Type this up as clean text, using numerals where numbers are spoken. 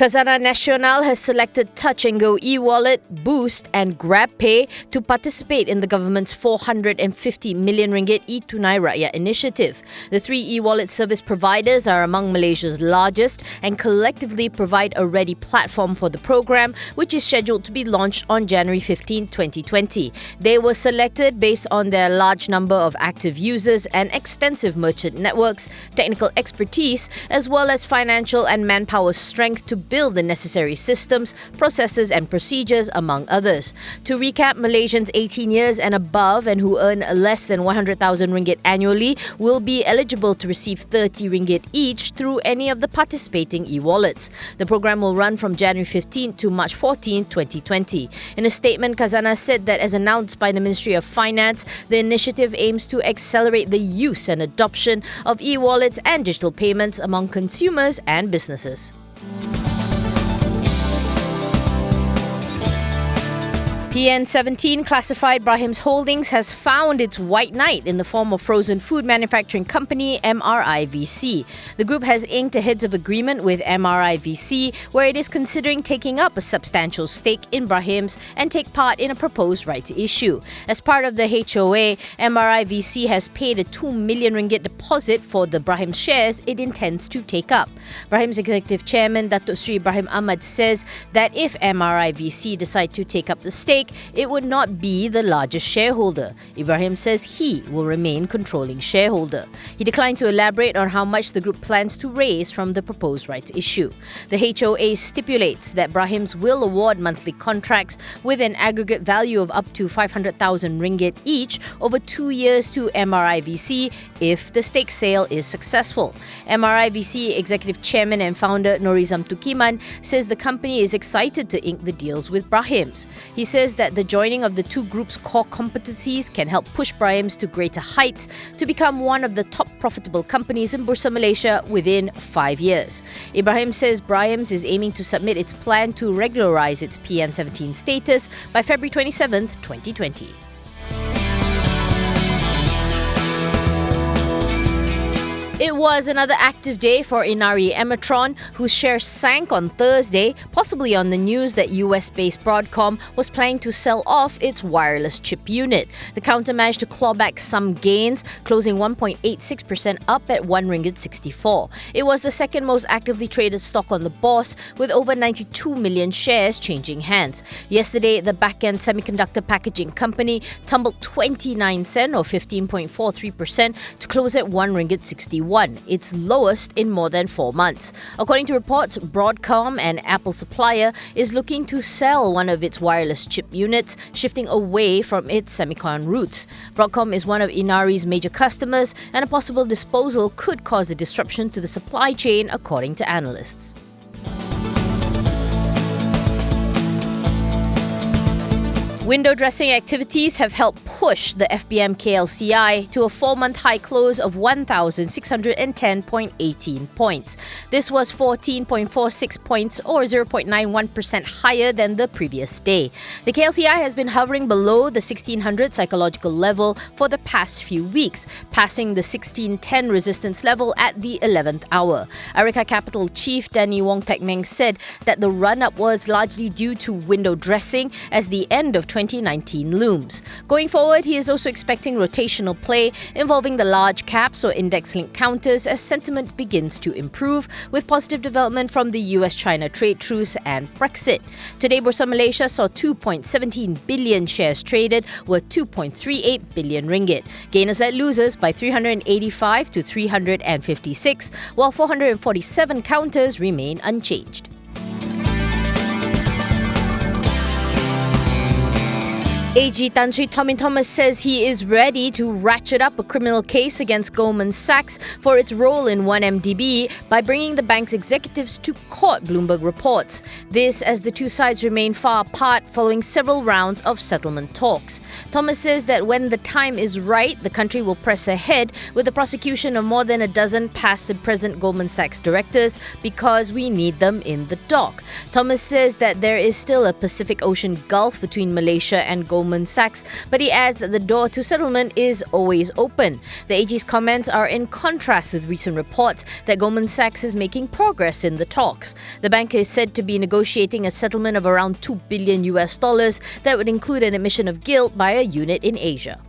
Khazanah Nasional has selected Touch and Go eWallet, Boost and GrabPay to participate in the government's 450 million ringgit e-Tunai Rakyat initiative. The three e-wallet service providers are among Malaysia's largest and collectively provide a ready platform for the program, which is scheduled to be launched on January 15, 2020. They were selected based on their large number of active users and extensive merchant networks, technical expertise, as well as financial and manpower strength to build the necessary systems, processes and procedures, among others. To recap, Malaysians 18 years and above and who earn less than 100,000 ringgit annually will be eligible to receive 30 ringgit each through any of the participating e-wallets. The program will run from January 15 to March 14, 2020. In a statement, Khazanah said that as announced by the Ministry of Finance, the initiative aims to accelerate the use and adoption of e-wallets and digital payments among consumers and businesses. PN17 classified Brahim's Holdings has found its white knight in the form of frozen food manufacturing company MRIVC. The group has inked a heads of agreement with MRIVC where it is considering taking up a substantial stake in Brahim's and take part in a proposed rights issue. As part of the HOA, MRIVC has paid a 2 million ringgit deposit for the Brahim shares it intends to take up. Brahim's executive chairman Datuk Sri Brahim Ahmad says that if MRIVC decide to take up the stake, it would not be the largest shareholder. Ibrahim says he will remain controlling shareholder. He declined to elaborate on how much the group plans to raise from the proposed rights issue. The HOA stipulates that Brahim's will award monthly contracts with an aggregate value of up to 500,000 ringgit each over 2 years to MRIVC if the stake sale is successful. MRIVC executive chairman and founder Norizam Tukiman says the company is excited to ink the deals with Brahim's. He says that the joining of the two groups' core competencies can help push Brahim's to greater heights to become one of the top profitable companies in Bursa Malaysia within 5 years. Ibrahim says Brahim's is aiming to submit its plan to regularize its PN17 status by February 27, 2020. It was another active day for Inari Amertron, whose shares sank on Thursday, possibly on the news that US-based Broadcom was planning to sell off its wireless chip unit. The counter managed to claw back some gains, closing 1.86% up at 1 ringgit 64. It was the second most actively traded stock on the bourse, with over 92 million shares changing hands. Yesterday, the back-end semiconductor packaging company tumbled 29 cent or 15.43% to close at 1 ringgit 61. Its lowest in more than 4 months. According to reports, Broadcom, an Apple supplier, is looking to sell one of its wireless chip units, shifting away from its semicon roots. Broadcom is one of Inari's major customers, and a possible disposal could cause a disruption to the supply chain, according to analysts. Window dressing activities have helped push the FBM KLCI to a 4-month high close of 1,610.18 points. This was 14.46 points or 0.91% higher than the previous day. The KLCI has been hovering below the 1600 psychological level for the past few weeks, passing the 1610 resistance level at the 11th hour. Arica Capital Chief Danny Wong Tek Meng said that the run-up was largely due to window dressing as the end of 2019 looms. Going forward, he is also expecting rotational play involving the large caps or index-linked counters as sentiment begins to improve with positive development from the US-China trade truce and Brexit. Today, Bursa Malaysia saw 2.17 billion shares traded worth 2.38 billion ringgit. Gainers led losers by 385 to 356, while 447 counters remain unchanged. AG Tan Sri Tommy Thomas says he is ready to ratchet up a criminal case against Goldman Sachs for its role in 1MDB by bringing the bank's executives to court, Bloomberg reports. This as the two sides remain far apart following several rounds of settlement talks. Thomas says that when the time is right, the country will press ahead with the prosecution of more than a dozen past and present Goldman Sachs directors because we need them in the dock. Thomas says that there is still a Pacific Ocean gulf between Malaysia and Goldman Goldman Sachs, but he adds that the door to settlement is always open. The AG's comments are in contrast with recent reports that Goldman Sachs is making progress in the talks. The bank is said to be negotiating a settlement of around $2 billion that would include an admission of guilt by a unit in Asia.